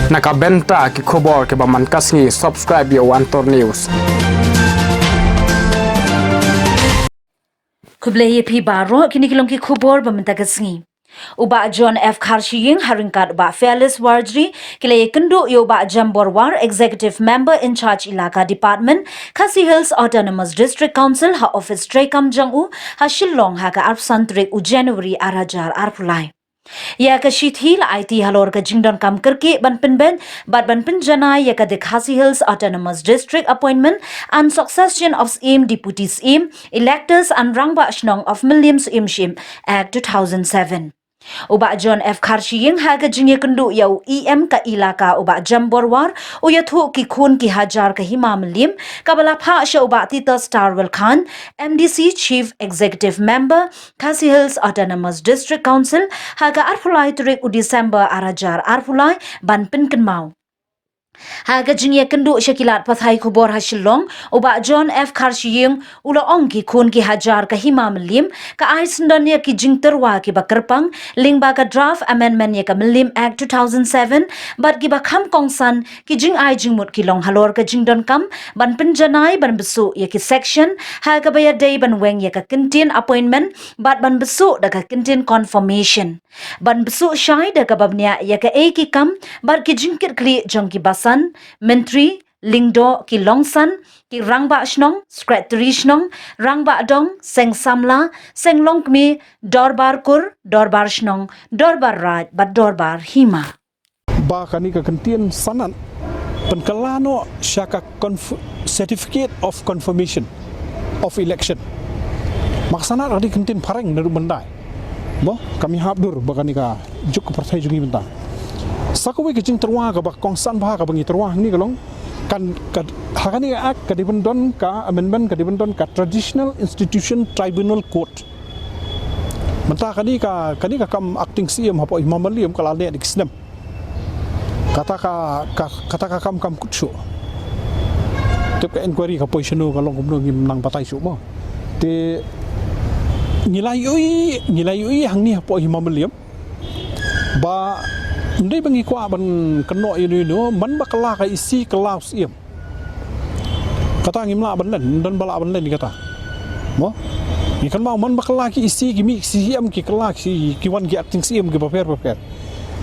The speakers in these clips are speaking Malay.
Nakabenta ki khobor ke baman kasngi subscribe yo Antor News. Kubleye pi baro kini kilong ki khobor bamenta kasngi. Uba John F. Karshiying haringkat uba Fearless Wardri kile kendo yo ba Jamborwar Executive Member in Charge Ilaka Department Khasi Hills Autonomous District Council ha office Trekam Jangu ha Shillong ha ka Arpsantrik u January arajar arpulai. Ya ka shithil IT halor ka jingdon kam kerke ban penben bat ban penjanai ya ka de Khasi Hills Autonomous District appointment and succession of SIM Deputy SIM electors and rangba shnong of Milliams Imshim Act 2007. Uba John F. Karshiying haga jingye kendu yau EM ka ilaka uba Jamborwar u yathu ki khun ki hajar ka himam lim kabala pha sha uba Tita Starwell Khan MDC Chief Executive Member Khasi Hills Autonomous District Council haga arfulai turik u December arajar arfulai ban pinken mau. Haga jingye kendu syakilat pathai kubor hasilong uba John F. Karshiying ula ongki khun ki hajar ka himam lim ka aisndan ya ki jingterwa ki bakerpang ling ba ka draft amendment ya ka Millim Act 2007 bat ki ba kham kongsan ki jing ai jingmut ki long halor ka jingdon kam ban penjanai ban besu ya ki section haga baya day ban weng ya ka kintin appointment bat ban besu da ka kintin confirmation ban besu syai da ka babnya ya ka ki kam bat ki jingkit kli jong ki bas Menteri Lingdo ki Longsan ki Rangba Shnong Secretary Shnong Rangba Dong Seng Samla Seng Longkmi Dorbar Kur Dorbar Shnong Dorbar Raj bat Dorbar Hima ba kani ka kentian sanan penkalano syaka certificate of confirmation of election maksana radi kentin pareng naru bendai mo kami habdur ba kani ka juk partai jugi benta sakawe ke jing terwa ka bak kongsan ba ka bangi terwa ni kalong kan hakani ak ka dibendon ka amendment ka dibendon ka traditional institution tribunal court menta kani ka kam acting CM hapo Imam Liam kala ne dikisnem kata ka kam kutsu tep ka inquiry ka posino kalong kumno nang patay su mo te nilai ui hang ni hapo Imam Liam ba ndai bangi kwa ban keno ini no man bakala ka isi kelaus iem kata ngimla ban len dan bala ban len kata mo ni kan mau man bakala ki isi ki mi si iem ki kela ki wan ki acting iem ki paper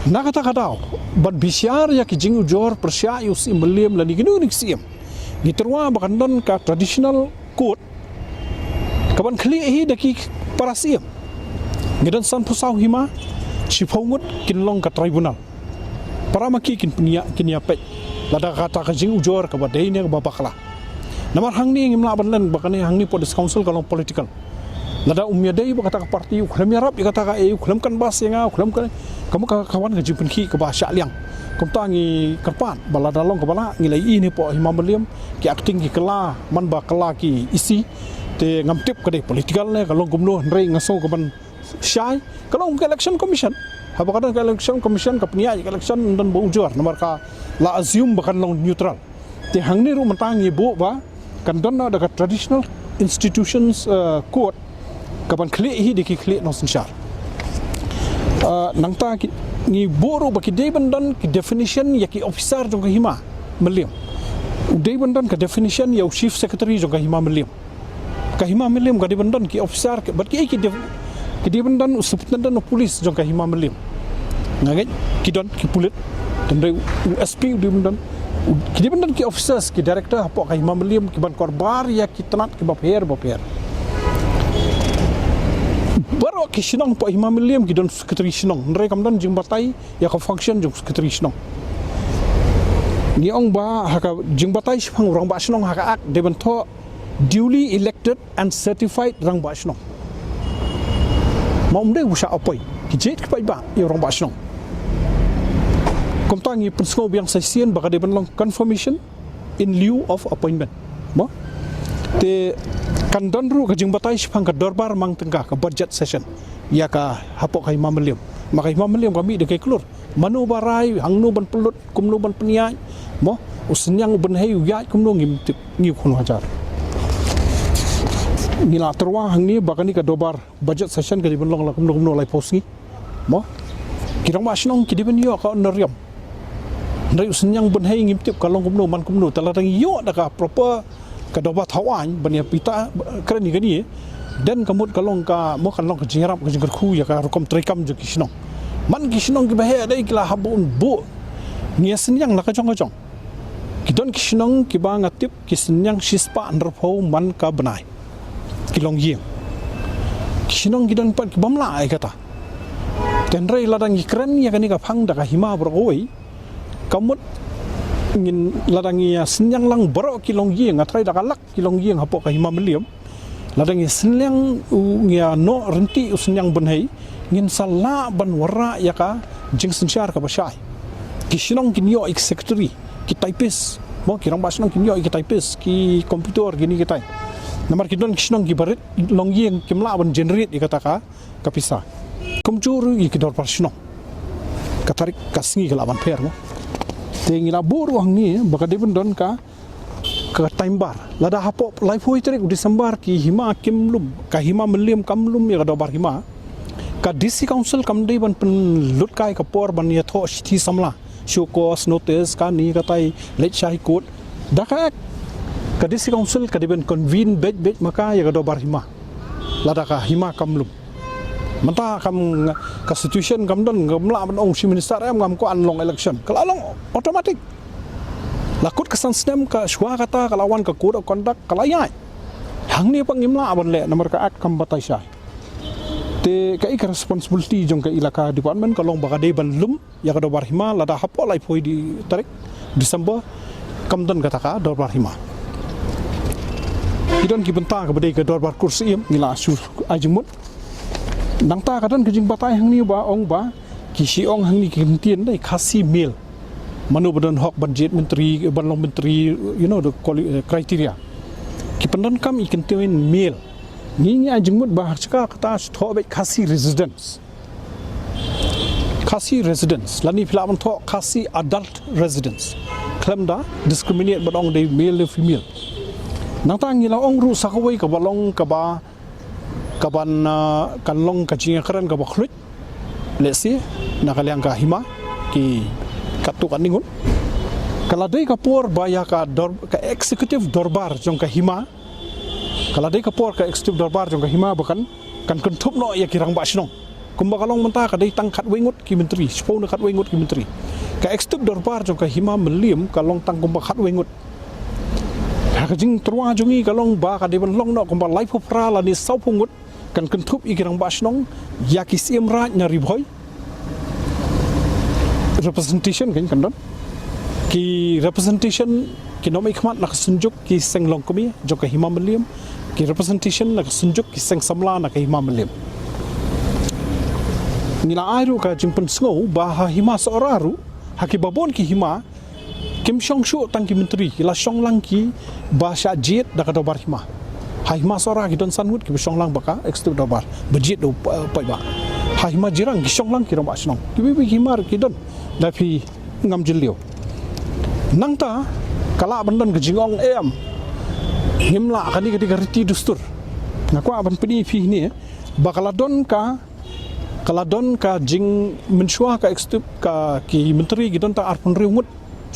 na kata ban bisyar ya ki jing ujor persya yus iem lem la ni ginu ni iem ni terwa bakan don ka traditional code kaban khli hi daki para iem ngidan san pusau hima Cipaungut kinlong ka tribunal para maki kin punya pet lada kata ka jing ujor ka badai ne ba bakla namar hangni ngimla banlen bakane hangni po council kalong political lada umya dai ba kata ka parti ukram yarap kata ka ukram kan bas yang ukram kan kamu ka kawan ka jing punki ka ba sya liang kum tangi kerpan bala dalong ka bala ngilai ini po Imam Liam ki acting ki kala man ba kala ki isi te ngamtip ka dai political ne kalong gumno rei ngaso ka ban syai kalau ke election commission apa kadang ke election commission ka pnia ke election dan bujur nomor ka la assume bakan long neutral te hangni ru mentangi bu ba kan don da ka traditional institutions court kapan kli hi de ki kli no sinchar nangta ki ni boro ba ki de bandan ki definition ya ki officer jong hima melim de bandan ka definition ya chief secretary jong hima melim ka hima melim ka de bandan ki officer bat ki kidi bendan usupndan polis jong ka Imam Liam ngaget kidon ki pulit tendai USP di bendan kidi bendan ki officers ki director hapo ka Imam Liam ki ban korbar ya ki tenat ki baper baru ki sinong po Imam Liam ki don secretary sinong ndre kam don jing batai ya ka function jong secretary sinong ni ong ba haka jing batai sipang rang ba sinong haka ak de bento duly elected and certified rang ba sinong mau mde usah apoi kijet ke ba ya orang basnong kom tangi pensko biang session baka de benlong confirmation in lieu of appointment mo te kan donru ka jing batai sipang ka dorbar mang tengah ka budget session ya ka hapo ka Imam Liam maka Imam Liam kami de kai klur manu barai hangnu ban pelut kumnu ban peniai mo usnyang ban hayu ya kumnu ngim khun hajar nila terwa hangni bakani ka dobar budget session ka dibelong la kumno lai posngi mo kirang masnong ki diben yo ka neriam Ndai usenyang benhai ngimtip kalong kumno man kumno taladang yo daka proper kadoba thawan bania pita kerani gani dan kamut kalong ka mo kalong ka jingrap ka jingkerku ya ka rukom trikam je kisnong man kisnong ki bahe dai kila habun bu nia senyang la ka jong kidon kisnong ki ba ngatip kisnyang sispa underpau man ka benai kilong yeng kisnong kidon pat ki bamla ai kata tenrai ladang ikran ya kani ka phang daka hima broi kamut ngin ladangi senyang lang baro kilong yeng atrai dakalak kilong yeng hapok ka hima meliam ladangi senyang ngia no renti senyang benhei ngin sala ban wara ya ka jing sensyar ka basai kisnong kinyo ik secretary ki typist mo kirang basnong kinyo ik typist ki komputer gini kita namar kidon kisnong ki barit long yeng kimla ban generate ikata ka kapisa kumjuru ikidor parsno katarik kasngi kalaban per mo tengi la buru hangi baka debun don ka time bar lada hapo life hoi terik Disember ki hima kimlum ka hima meliam kamlum ya dobar hima ka DC council kamdei ban pen lut kai ka por ban ya tho thi samla show cause notice ka ni ka tai late shai court daka ka DC council ka deben convene bet maka ya dobar hima lada ka hima kamlum manta kam constitution kam don ngamla ban ong si minister am ngam ko anlong election kalalong automatic lakut kesan stem ka shwa kata kalawan ka code of conduct kalayai hang ni pangimla aban le nomor ka act kam batai sai te ka ik responsibility jong ka ilaka department kalong baka de ban lum ya ka dobar hima lada hapo lai foi di tarik Disember kam don kata ka dobar hima idon ki benta ka bade ka dobar kursi ngila su ajimut nang ta kadan kejing batai hang ni ba ong ba kisi ong hang ni kintien dai khasi mil manu badan hok budget menteri banlong menteri the criteria ki pandan kam ikintien mil ni nya jingmut ba chaka kata tho be khasi residence lani philam tho khasi adult residence klamda discriminate badong dai male female nang ta ngila ong ru sakawai ka balong ka ba kaban kanlong kacing keren ka bakhlut lesi nakaliang ka hima ki katu kaningun kaladai ka por baya ka executive dorbar jong ka hima kaladai ka por ka executive dorbar jong ka hima bakan kan kentup no ya kirang basnong kumba kalong menta ka dai tang khat wengut ki menteri spone khat wengut ki menteri ka executive dorbar jong ka hima melim kalong tang kumba khat wengut kajing terwa jongi kalong ba ka deban long no kumba life opera la ni sau pungut kan kentup ikirang basnong yaki siem ra nyari boy representation kan don ki representation ki nomik khmat nak sunjuk ki seng long komi jo ka hima meliam ki representation nak sunjuk ki seng samla nak hima meliam nila airu ka jimpen sngo ba hima soraru haki babon ki hima kim shong shu tang ki menteri la shong lang ki ba sha jet da ka dobar hima hai ma sora ki don sanhut ki shong lang baka extu dobar bejit do pai ba hai ma jirang ki shong lang ki ro ba snong ki bi himar ki don la phi ngam jilio nang ta kala bandon ke jingong em himla kani ke riti dustur ngakwa ban pedi phi ni bakala don ka jing menshua ka extu ka ki menteri ki don ta arpun riungut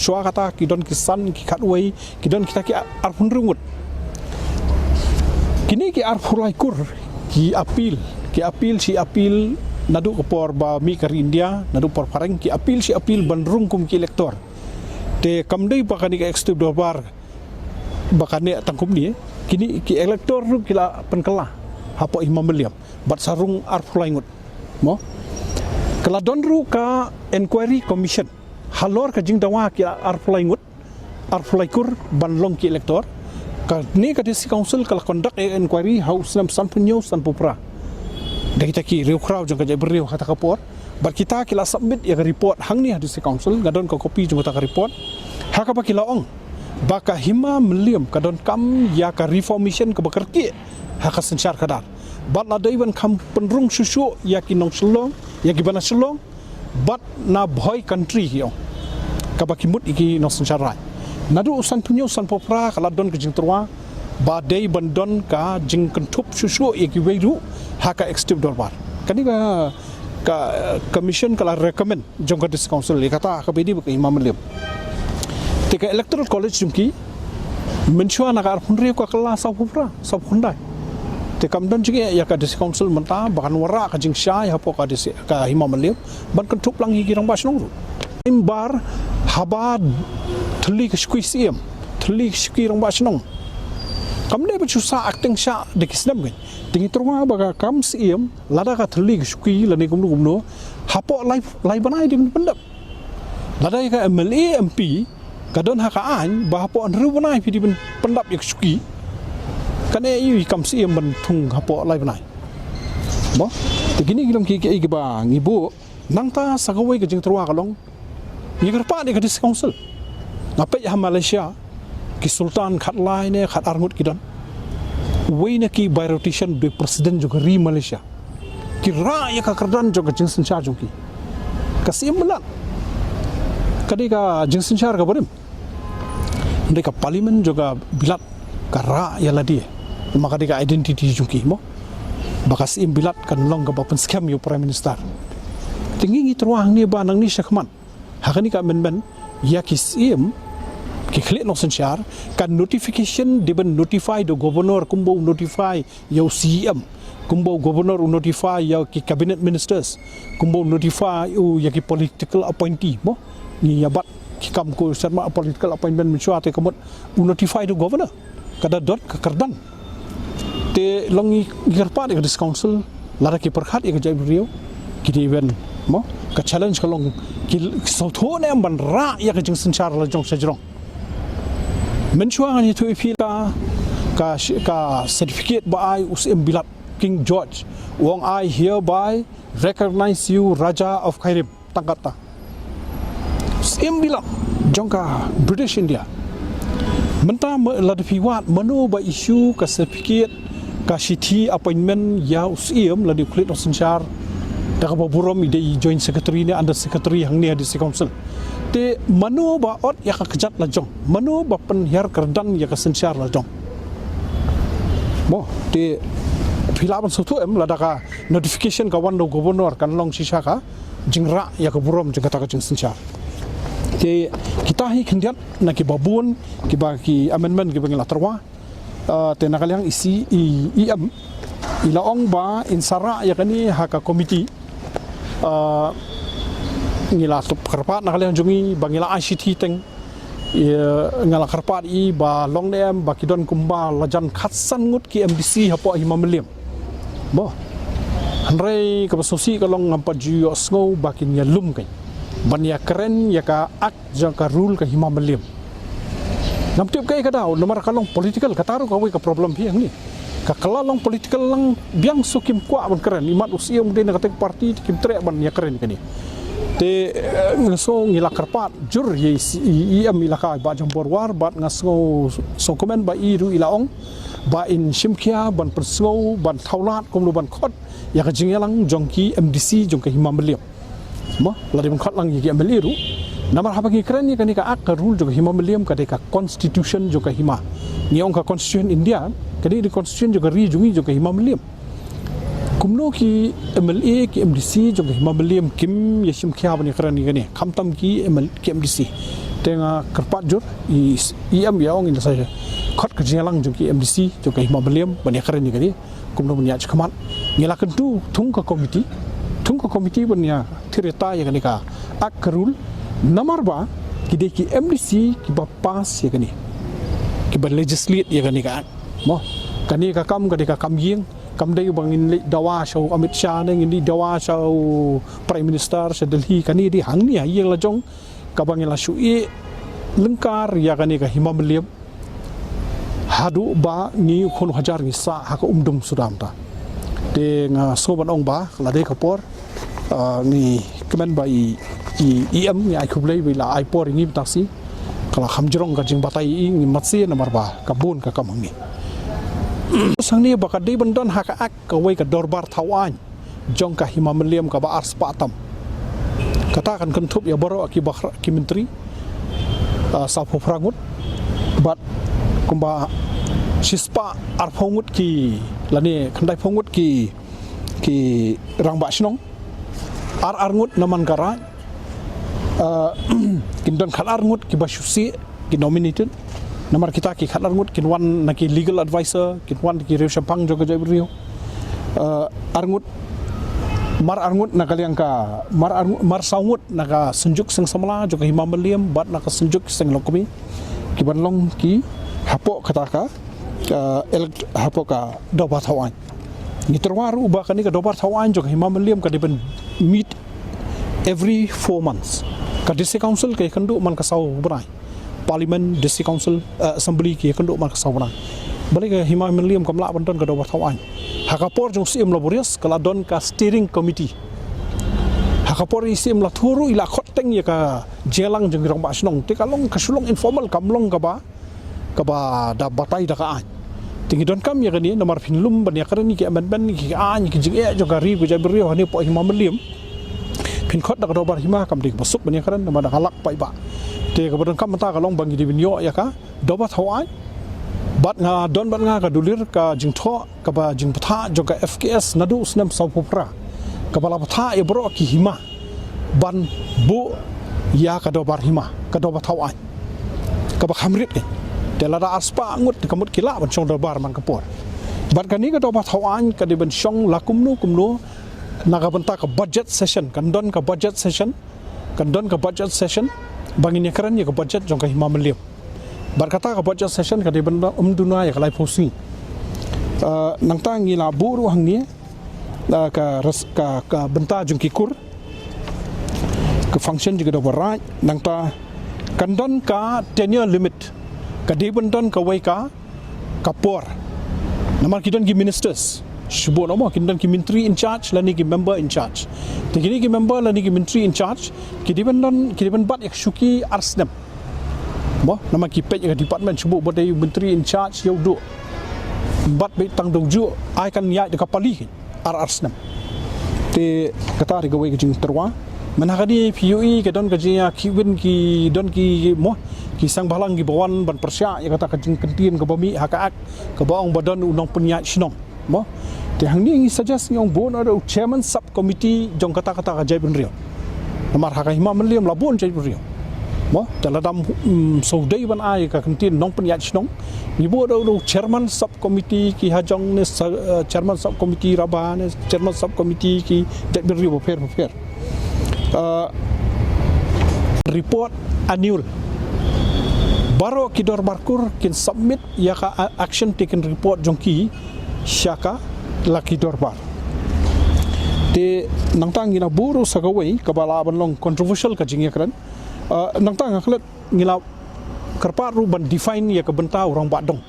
shua kata ki don ki san ki khatwei ki don kita ki arpun riungut kini ki arpulai kur ki apil si apil nadu kepor ba mi kar India nadu por pareng ki apil ban rungkum ki elektor te kamdei bakani ka executive dorbar bakani tangkum ni kini ki elektor ru kila penkela hapo imam meliam bat sarung arpulai ngut mo kala donru ka inquiry commission halor ka jing dawa ki arpulai ngut arpulai kur ban long ki elektor ka ni ka DC council kala conduct inquiry house nam san punyo san pupra dai kita ki riu crowd jong ka jebrio kata kapor bar kita kila submit ya report hang ni DC council gadon ka copy jong ta report haka ba kila ong baka hima meliam kadon kam ya ka reformation ka bakarki haka sensyar kadar bat la daiban kam penrung susu ya ki nong selong ya ki bana selong bat na boy country yo ka bakimut iki nong sensyar rai nadu usan punyo san popra kala don ke jing terwa ba dei bandon ka jing kentup susu iki weiru haka executive dorbar kani ka commission kala recommend jong ka dis council kata ka bedi ba imam meliam tika electoral college jumki menchua nakar punri ko kala sa pupra sa khundai te kamdan jige ya ka dis council menta bakan wara ka jing sha ya po ka dis ka himamalim ban kan tup lang higirang basnong ru imbar habad thli ka squeeze thli skirang basnong kamne bachu sa acting sha de kisnam gen tingi turma baga kam siem lada ka thli squi lani gumno hapo live banai ding pendap lada ka MLA MP kadon hakaan bahapo an rubanai pidi pendap yak squi kane yu kam siem ban thung hapo live banai bo tigini gilom ki ki ba ngibu nangta sagawai ka jing turwa kalong yigarpa de ka dis council ngape ya Malaysia ki sultan khat lai ne khat arngut kidan wayna ki by rotation de president juga ri Malaysia ki ra ya ka kardan juga jingsin char jungki kasim melat kadika jingsin char ka bodem ndeka parliament juga bilat kara ya ladi maka dika identity jungki mo bakas im bilat kan long ka bapen scam yo prime minister tingi terwang ni ba nang ni syakman hakani ka men ya kisim ki klik no senchar kan notification diben notify do governor kumbo notify yo CM kumbo governor notify yo ki cabinet ministers kumbo notify ya ki political appointee mo ni yabat ki kam ko serma political appointment menchua te kamot notify do governor kada dot ka kardan te longi gerpa de dis council lara ki perkhat ya jai brio ki event mo ka challenge kalong ki sotho ne ban ra ya ka jing senchar la jong sajrong menchua ni tu ipila ka certificate ba ai usim bilat King George wong I hereby recognize you Raja of Khairib tangkata usim bilat jongka British India menta ladapi wat menu ba isu ka certificate ka city appointment ya usim ladi kulit senchar da ka burom ide joint secretary ni under secretary hang ni di council te manu ba ot ya ka kejat la jong manu ba penhiar kerdan ya ka sensiar la jong mo te philaban sotu em la daka notification ka wando governor kan long sisa ka jingra ya ka burom jing kata ka jing sensiar te kita hi khendiat na ki babun ki ba ki amendment ki bangla terwa te nakaliang isi im ilaong ba insara ya kani haka committee ngila tup karpat nakalian jungi bangila ICT teng ngala karpat I ba long dem ba kidon kumba lajan khatsan ngut ki MDC hapo himameliam bo hanrei ka sosi kalong ngampa jiyo sngo bakin ya lum kai ban ya keren ya ka ak jangka rule ka himameliam namtip kai ka daw nomor kalong political kataru ka wi ka problem hi ang ni ka kalalong political lang biang sukim kwa ban keren imat usia mudin ka tek parti kim tre ban ya keren kani te ngaso ngila karpat jur ye am ilaka ba jambor war bat ngaso so komen ba iru ilaong ba in shimkhia ban persgo ban thaulat komlu ban khot ya ka jingelang jongki MDC jongka himameliam mo ladi ban khot lang ye meliru namar habagi keren ni kanika ak rule jongka himameliam kadeka constitution jongka hima niong ka constitution India kadi di constitution juga ri jungi jongka himameliam kumno ki MLA ki MDC jong himameliam kim yashim khia bani kharani gani khamtam ki ML ki MDC tenga karpat jur im yaong in sa khot ka jingalang jong ki MDC jong himameliam bani kharani gani kumno bani ach khamat ngila kentu thung ka committee bani thireta ya gani ka akrul namar ba ki de ki MDC ki ba pass ya gani ki ba legislate ya gani ka mo kani ka kam ying kam dai bangin dawa show Amit Shah nang ini dawa show Prime Minister sa Delhi kani di hang ni yang la jong ka bangin la shui lengkar ya kani ka himameliam hadu ba ni khon hajar ni sa ha ka umdum sudam ta de nga soban ong ba la de kapor ni kemen ba im ni ai khublei bi la ai por ni taksi kala khamjrong ka jing batai ni matsi namar ba kabun ka kamang ni sang ni baka di bandon haka ak kawai ka dorbar tawan jong ka himameliam ka ba ars patam katakan kentup ya boro aki bakra ki menteri sapo prangut bat kumba sispa arphongut ki lani khandai phongut ki rang ba snong arngut naman kara kindon khal arngut ki basusi ki nominated namar kita ki khat arngut kin wan na ki legal advisor kin wan ki rew sampang joga jai rio arngut mar arngut na kaliang ka mar saungut na ka senjuk seng samla joga himam beliam bat na ka senjuk seng lokmi ki banlong ki hapo kata ka hapo ka doba thawan ni terwaru ba kani ka doba thawan joga himam beliam ka diben meet every 4 months ka district council ke kandu man ka sau brai parliament district council assembly ke kandu man ka sau brai balik ke himam beliam kamla banton ka doba thawan hakapor jong sim laborious kala don ka steering committee hakapor isim la thuru ila khoteng ya ka jelang jeng rong ba snong te kalong kasulong informal kamlong ka ba da batai da ka an tingi don kam ya kani nomor pinlum ban ya karani ki amendment ki an ki jing e jo ka ri bu jabri ho ni po himam beliam pin khot da ka dobar hima kam dik basuk ban ya karan nama da halak pai ba te ka badon kam ta kalong bangi di binyo ya ka dobat hawan bat nga don bat nga ka dulir ka jingtho ka ba jingpatha joga FKS nadu snam saupopra ka bala patha e bro ki hima ban bu ya ka dobar hima ka dobat hawan ka ba khamrit ke tela da aspa ngut ka mut kila ban chong dobar man ka por ban ka ni ka dobat hawan ka di ban chong lakumnu kumnu naga benta ka budget session kan don ka budget session bangin ya karan ya ka budget jong ka hima meliam berkata ka budget session ka di benda duna ya kalai posi nang ta ngila buru hang ni ka benta jong kikur ke function juga do berai nang ta kandon ka tenure limit ka di bendon ka wai ka kapor namar kidon gi ministers shubo nomo kidon ki ministry in charge lani ki member in charge tigini ki member lani ki ministry in charge ki di ben bat ek shuki arsnem mo nama ki pej ka department shubo bodai menteri in charge yau do bat be tang dong ju ai kan ya de kapali arsnem te kata ri gawai ki terwa manakadi PUE ke don ka jiya ki win ki don ki mo ki sang balang ki bawan ban persya ya kata ka jing kentin ka bami hakaak ka baong badan unang punya sinong mo te hang ni suggest ngong bon ada chairman sub committee jong kata ka jai ben rio namar haka hima meliam labon jai ben rio mo dalam saudai ban ai ka kentin nong punya sinong ni bo do chairman sub committee ki hajong ne chairman sub committee raban chairman sub committee ki jai ben rio fair report annual baro kidor barkur kin submit ya ka action taken report jongki syaka laki dorbar te nangtang ngina buru sagawai kabala banlong controversial ka jingya kran nangtang aklet ngila karpar ruban define ya ka benta orang badong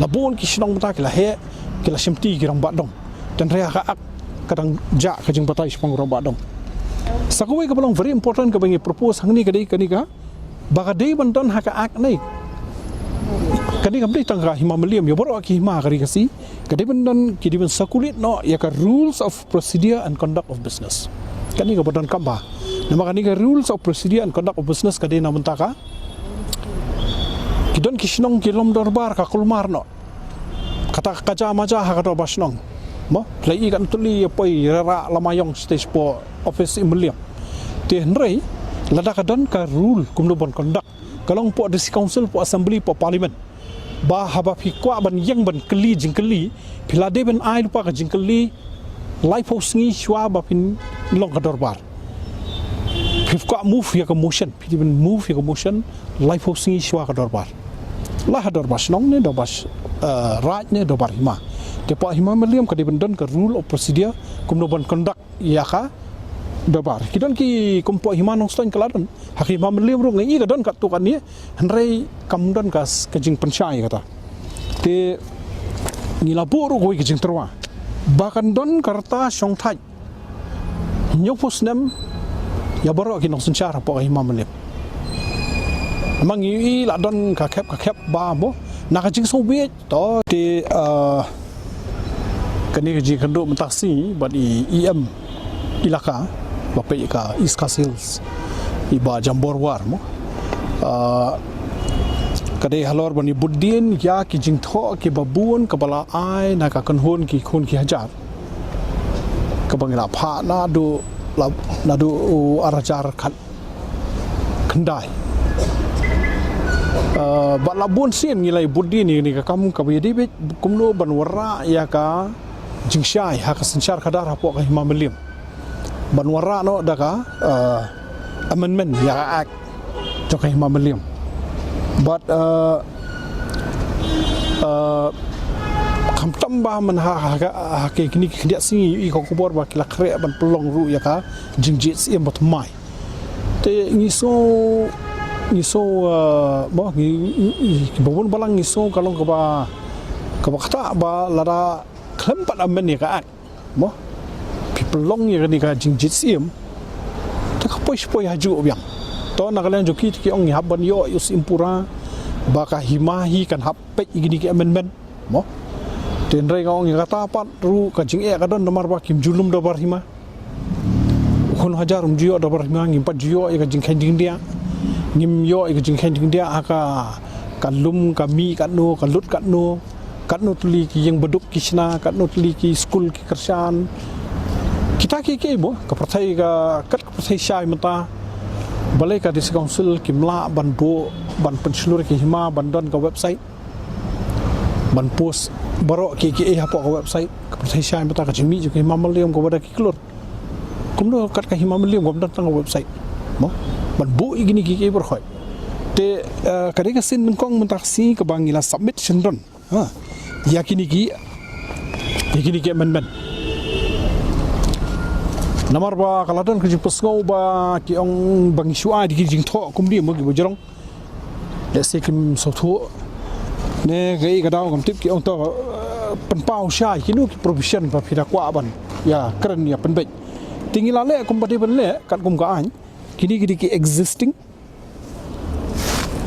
labon ki sinong benta kila he kila simti ki orang badong dan rea ka ak kadang ja ka jing batai sepang orang badong sakawai ka balong very important ka bangi propose hangni kadai kanika baka dei banton haka ak nai kani kam dei tangga hima meliam ya boro ki hima kari kasi kadai banton ki diben sakulit no ya ka rules of procedure and conduct of business kani ka banton kamba nama kani ka rules of procedure and conduct of business kadai na mentaka kidon kisnong kilom dorbar ka kulmar no kata kaja maja haka do basnong mo lai kan tuli poi rara lamayong stage po office imeliam te nrei lada kadon ka rule kumno bon conduct kalong po district council po assembly po parliament ba haba fikwa ban yang ban keli jingkeli pilade ben ai lupa ka jingkeli life house ngi shwa ba pin long ka dorbar fikwa move ya ka motion pin move ya ka motion life house ngi shwa ka dorbar la dorbar snong ne dobas right ne dobar hima te po hima meliam ka dibendon ka rule of procedure kumno bon conduct ya ka dobar kidon ki kumpo hima nong ston kaladon haki hima meliam ru ngai ka don ka tu kan ni hanrei kam don kas ka jing pensyai kata te ngila buru goi ka jing terwa bahkan don karta song thai nyopus nem ya baro ki nong sencara po hima meliam amang i la don ka khep ba mo na ka jing soviet to te kani ka jing kando mentaksi ba di em ilaka bapai ka East Hills iba Jambor war mo kadai halor bani buddin ya ki jingtho ki babun kabala ai na ka kanhon ki khon ki hajar ka bangila pha na do arajar khat khandai Ba labun sin ngilai budi ni kamu kabidi bit kumno banwara ya ka jingshai ha ka sanchar kadar hapo ka himamelim banwara no daka amendment ya act cho ka himamelim but kam tamba man ha ke kini dia singi i ko kubor ba kila kre ban pelong ru ya ka jingjit sim bot mai te ngiso bah ni babun balang ngiso kalong ka kata ba lara klempat amen ni ka ak mo pelong ya ni ka jingjit sim ta ka poi haju biang to na kalen joki ki ong haban yo yus impura ba ka himahi kan hapet igini ki amendment mo tenrai ngong kata pat ru ka jing ka don nomor ba kim julum do bar hima kon hajarum jiyo do bar hima ngim pat jiyo ka jing khending dia ngim yo ka jing khending dia aka kalum kami katno kalut katno tuli ki yang beduk kisna katno tuli ki school ki kersan kita ki mo ka perthai ka kat perthai syai mata balai ka dis council kimla ban bo ban penselur ki hima ban don ka website ban post barok ki hapo ka website ka perthai syai mata ka jimi ju ki mamalium ko wada ki klur kumno kat ka himamalium gom dan tang website mo ban bo igini ki berkhoi te kadai ka sin kong mentaksi ka bangila submit sendon ha yakini ki amendment namar ba kaladan ka jipasngau ba ki ong bang shua di ki jingtho kumdi mo gi bojrong le se kim sotho ne gai ka daw kam tip ki ong to penpau sha ki nu ki provision ba phira kwa ban ya keren ya penbej tingila le kum pati ban le kat kum ka an kini ki existing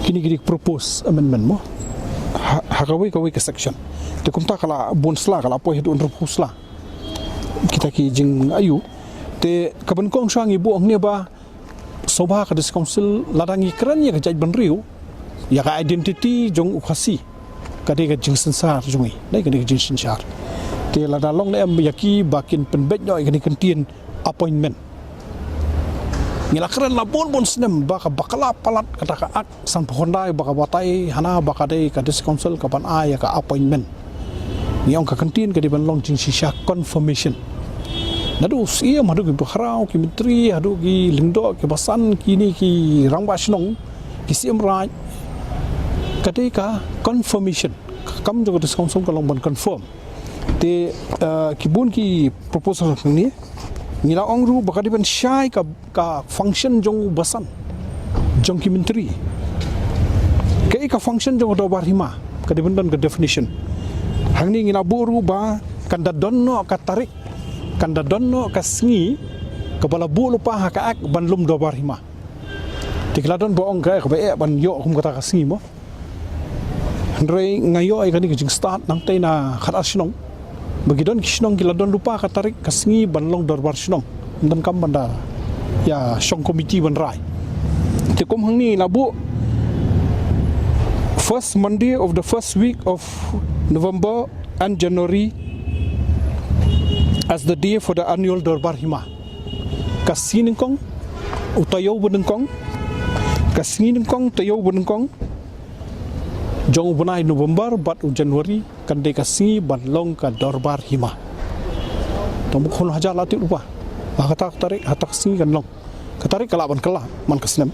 kini propose amendment mo hakawi ka section te kum ta kala bonsla kala po hidu propose la kita ki jing ayu te kaban kong shangi bu ong ne ba sobha ka dis council ladangi keren ya ka jaj ban riu ya ka identity jong ukhasi ka de ka jing sensar jungi dai ka de jing sensar te lada long le am yaki bakin penbej no ka ni kentien appointment ngila keren la bon snem baka bakala palat kata ka ak san phondai baka batai hana baka dei ka dis council ka ban a ya ka appointment ni ong ka kentien ka di ban long jing shisha confirmation nadu sia madu ki harau ki menteri hadu ki lingdo ki basan kini ki rangba snong ki siam raj kadeka confirmation kam jo dis council ka long ban confirm te ki bun ki proposal ni ngila ong ru bakadi ban syai ka function jong basan jong ki menteri ke ka function jong do bar hima kadi ban ka definition hangni ngila buru ba kanda donno ka tarik kanda donno ka sngi kepala bu lupa haka ak ban lum do bar hima tikladon bo ong ka ba ban yo kum kata ka sngi mo ndrei ngayo ai kani jing start nang tai na khat asnong bagidon kisnong kiladon lupa ka tarik ka sngi ban long dor bar snong dan kam banda ya shong committee ban rai te kom hangni labu first Monday of the first week of November and January as the day for the annual Durbar Hima. Kasinin kong utayaw buneng kong kasinin kong tayaw buneng kong jong bunay November bat u January kande kasi banlong ka Durbar Hima. Tamukon haja lati upa. Hakatak tarik hatak singi kanlong. Katarik kalaban kala man kasnem.